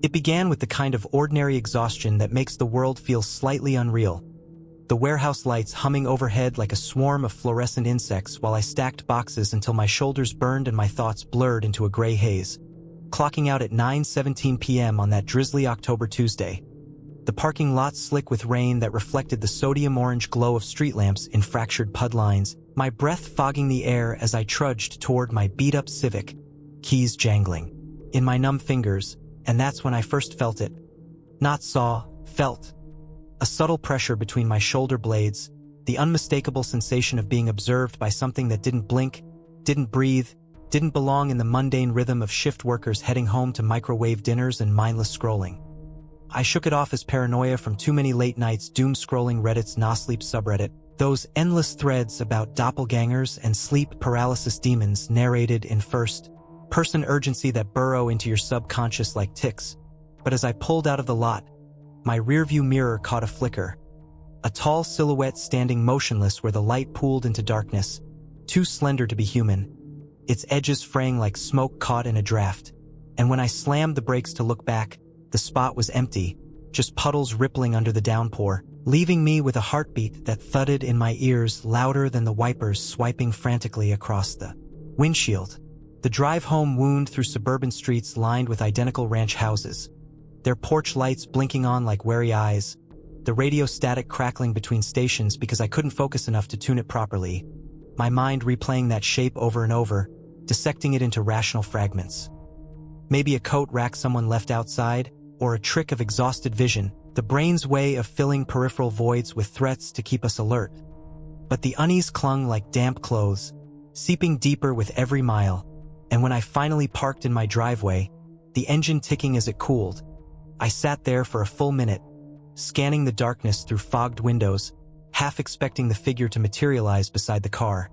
It began with the kind of ordinary exhaustion that makes the world feel slightly unreal. The warehouse lights humming overhead like a swarm of fluorescent insects while I stacked boxes until my shoulders burned and my thoughts blurred into a gray haze. Clocking out at 9:17 p.m. on that drizzly October Tuesday. The parking lot slick with rain that reflected the sodium orange glow of street lamps in fractured pud lines, my breath fogging the air as I trudged toward my beat-up Civic, keys jangling in my numb fingers, and that's when I first felt it. Not saw, felt. A subtle pressure between my shoulder blades, the unmistakable sensation of being observed by something that didn't blink, didn't breathe, didn't belong in the mundane rhythm of shift workers heading home to microwave dinners and mindless scrolling. I shook it off as paranoia from too many late nights doom-scrolling Reddit's no-sleep subreddit, those endless threads about doppelgangers and sleep paralysis demons narrated in first-person urgency that burrow into your subconscious like ticks. But as I pulled out of the lot, my rearview mirror caught a flicker. A tall silhouette standing motionless where the light pooled into darkness, too slender to be human, its edges fraying like smoke caught in a draft. And when I slammed the brakes to look back, the spot was empty, just puddles rippling under the downpour, leaving me with a heartbeat that thudded in my ears louder than the wipers swiping frantically across the windshield. The drive home wound through suburban streets lined with identical ranch houses, their porch lights blinking on like wary eyes, the radio static crackling between stations because I couldn't focus enough to tune it properly, my mind replaying that shape over and over, dissecting it into rational fragments. Maybe a coat rack someone left outside, or a trick of exhausted vision, the brain's way of filling peripheral voids with threats to keep us alert. But the unease clung like damp clothes, seeping deeper with every mile, and when I finally parked in my driveway, the engine ticking as it cooled, I sat there for a full minute, scanning the darkness through fogged windows, half expecting the figure to materialize beside the car,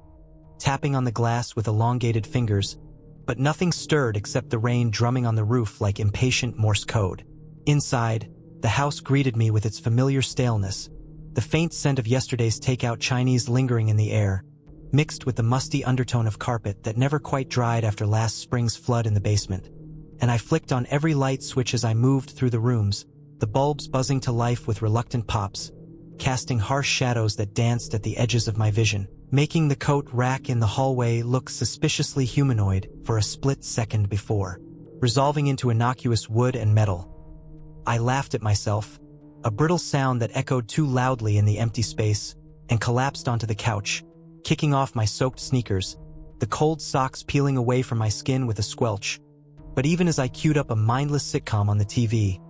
tapping on the glass with elongated fingers, but nothing stirred except the rain drumming on the roof like impatient Morse code. Inside, the house greeted me with its familiar staleness, the faint scent of yesterday's takeout Chinese lingering in the air, mixed with the musty undertone of carpet that never quite dried after last spring's flood in the basement. And I flicked on every light switch as I moved through the rooms, the bulbs buzzing to life with reluctant pops, casting harsh shadows that danced at the edges of my vision, making the coat rack in the hallway look suspiciously humanoid for a split second before resolving into innocuous wood and metal. I laughed at myself, a brittle sound that echoed too loudly in the empty space, and collapsed onto the couch, kicking off my soaked sneakers, the cold socks peeling away from my skin with a squelch. But even as I queued up a mindless sitcom on the TV,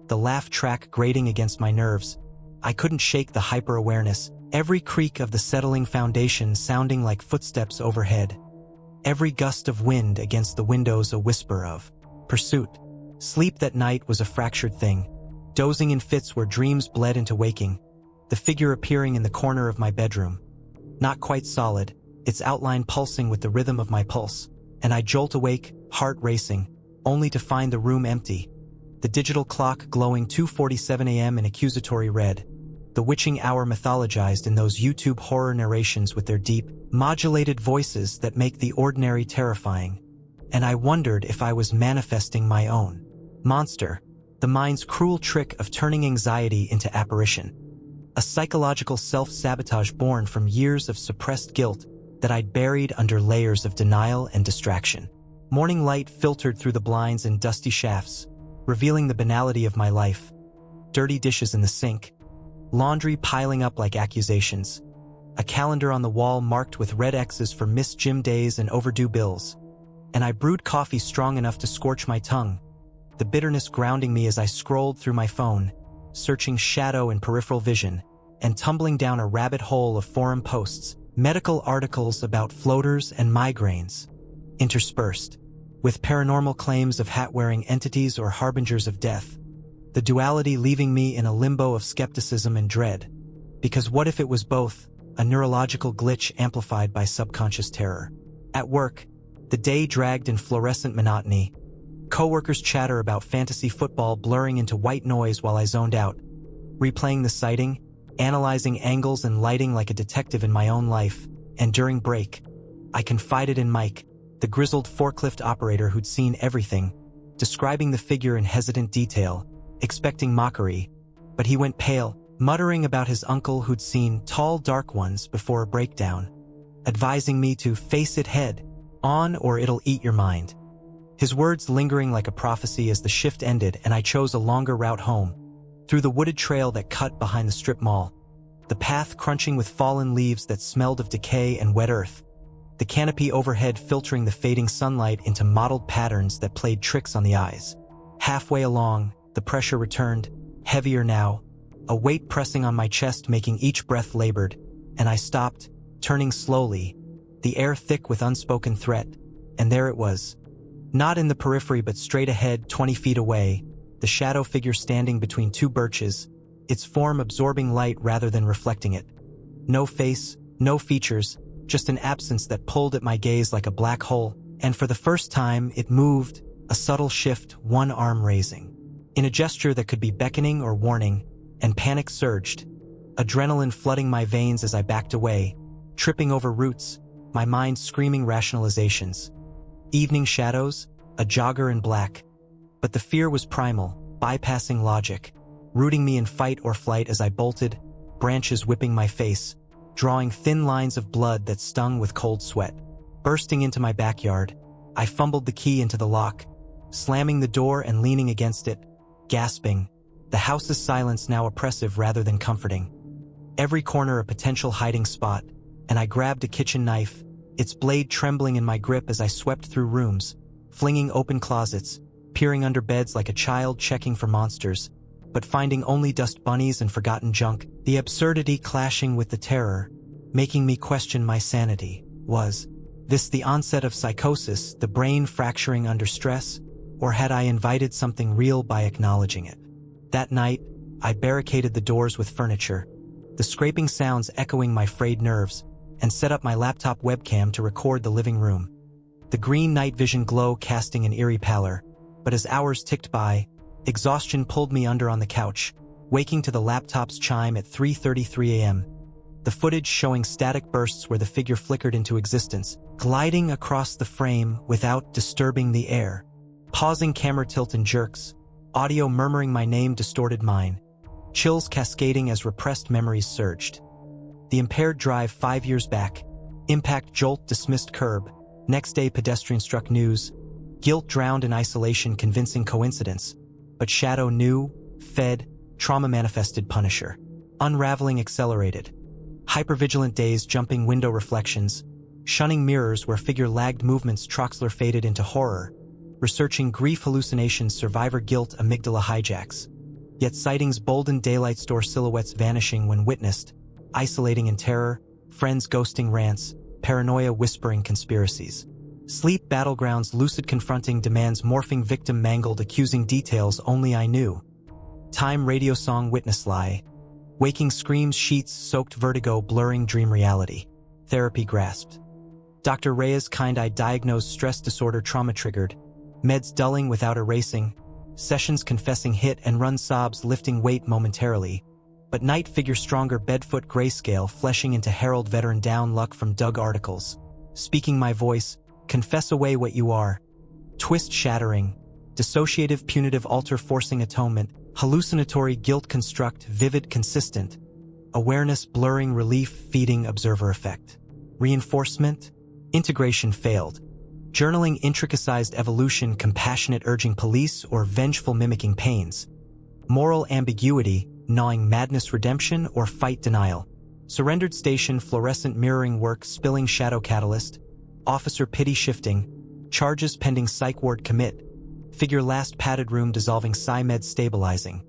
the laugh track grating against my nerves, I couldn't shake the hyper-awareness, every creak of the settling foundation sounding like footsteps overhead, every gust of wind against the windows a whisper of pursuit. Sleep that night was a fractured thing, dozing in fits where dreams bled into waking, the figure appearing in the corner of my bedroom. Not quite solid, its outline pulsing with the rhythm of my pulse, and I jolt awake, heart racing, only to find the room empty, the digital clock glowing 2:47 a.m. in accusatory red, the witching hour mythologized in those YouTube horror narrations with their deep, modulated voices that make the ordinary terrifying. And I wondered if I was manifesting my own monster, the mind's cruel trick of turning anxiety into apparition, a psychological self-sabotage born from years of suppressed guilt that I'd buried under layers of denial and distraction. Morning light filtered through the blinds in dusty shafts, revealing the banality of my life. Dirty dishes in the sink, laundry piling up like accusations, a calendar on the wall marked with red X's for missed gym days and overdue bills. And I brewed coffee strong enough to scorch my tongue, the bitterness grounding me as I scrolled through my phone, searching shadow and peripheral vision, and tumbling down a rabbit hole of forum posts, medical articles about floaters and migraines, interspersed with paranormal claims of hat-wearing entities or harbingers of death, the duality leaving me in a limbo of skepticism and dread. Because what if it was both, a neurological glitch amplified by subconscious terror? At work, the day dragged in fluorescent monotony, coworkers' chatter about fantasy football blurring into white noise while I zoned out, replaying the sighting, analyzing angles and lighting like a detective in my own life. And during break, I confided in Mike, the grizzled forklift operator who'd seen everything, describing the figure in hesitant detail, expecting mockery, but he went pale, muttering about his uncle who'd seen tall dark ones before a breakdown, advising me to face it head on or it'll eat your mind. His words lingering like a prophecy as the shift ended and I chose a longer route home, through the wooded trail that cut behind the strip mall, the path crunching with fallen leaves that smelled of decay and wet earth, the canopy overhead filtering the fading sunlight into mottled patterns that played tricks on the eyes. Halfway along, the pressure returned, heavier now, a weight pressing on my chest making each breath labored, and I stopped, turning slowly, the air thick with unspoken threat, and there it was. Not in the periphery but straight ahead, 20 feet away, the shadow figure standing between two birches, its form absorbing light rather than reflecting it. No face, no features, just an absence that pulled at my gaze like a black hole, and for the first time it moved, a subtle shift, one arm raising. In a gesture that could be beckoning or warning, and panic surged, adrenaline flooding my veins as I backed away, tripping over roots, my mind screaming rationalizations. Evening shadows, a jogger in black. But the fear was primal, bypassing logic, rooting me in fight or flight as I bolted, branches whipping my face, drawing thin lines of blood that stung with cold sweat. Bursting into my backyard, I fumbled the key into the lock, slamming the door and leaning against it, gasping, the house's silence now oppressive rather than comforting. Every corner a potential hiding spot, and I grabbed a kitchen knife, its blade trembling in my grip as I swept through rooms, flinging open closets, peering under beds like a child checking for monsters, but finding only dust bunnies and forgotten junk, the absurdity clashing with the terror, making me question my sanity. Was this the onset of psychosis, the brain fracturing under stress, or had I invited something real by acknowledging it? That night, I barricaded the doors with furniture, the scraping sounds echoing my frayed nerves, and set up my laptop webcam to record the living room. The green night vision glow casting an eerie pallor, but as hours ticked by, exhaustion pulled me under on the couch, waking to the laptop's chime at 3:33 a.m. The footage showing static bursts where the figure flickered into existence, gliding across the frame without disturbing the air. Pausing camera tilt and jerks, audio murmuring my name distorted mine, chills cascading as repressed memories surged. The impaired drive 5 years back, impact jolt dismissed curb, next day pedestrian struck news, guilt drowned in isolation convincing coincidence, but shadow knew, fed, trauma manifested punisher. Unraveling accelerated. Hypervigilant days jumping window reflections, shunning mirrors where figure lagged movements Troxler faded into horror, researching grief hallucinations survivor guilt amygdala hijacks. Yet sightings bolden daylight store silhouettes vanishing when witnessed, isolating in terror, friends ghosting rants, paranoia whispering conspiracies. Sleep battlegrounds lucid confronting demands morphing victim mangled accusing details only I knew. Time radio song witness lie. Waking screams sheets soaked vertigo blurring dream reality. Therapy grasped. Dr. Reyes kind-eye diagnosed stress disorder trauma triggered. Meds dulling without erasing. Sessions confessing hit and run sobs lifting weight momentarily. But night figure stronger bedfoot grayscale fleshing into Herald veteran down luck from Doug articles. Speaking my voice, confess away what you are. Twist shattering. Dissociative punitive alter forcing atonement. Hallucinatory guilt construct vivid consistent. Awareness blurring relief feeding observer effect. Reinforcement. Integration failed. Journaling intricatized evolution compassionate urging police or vengeful mimicking pains. Moral ambiguity gnawing madness redemption or fight denial. Surrendered station fluorescent mirroring work spilling shadow catalyst. Officer pity shifting. Charges pending psych ward commit. Figure last padded room dissolving PsyMed stabilizing.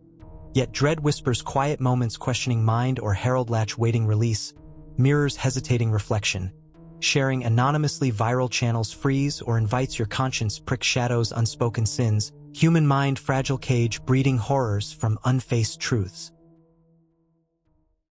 Yet dread whispers quiet moments questioning mind or herald latch waiting release. Mirrors hesitating reflection. Sharing anonymously viral channels freeze or invites your conscience prick shadows unspoken sins. Human mind fragile cage breeding horrors from unfaced truths.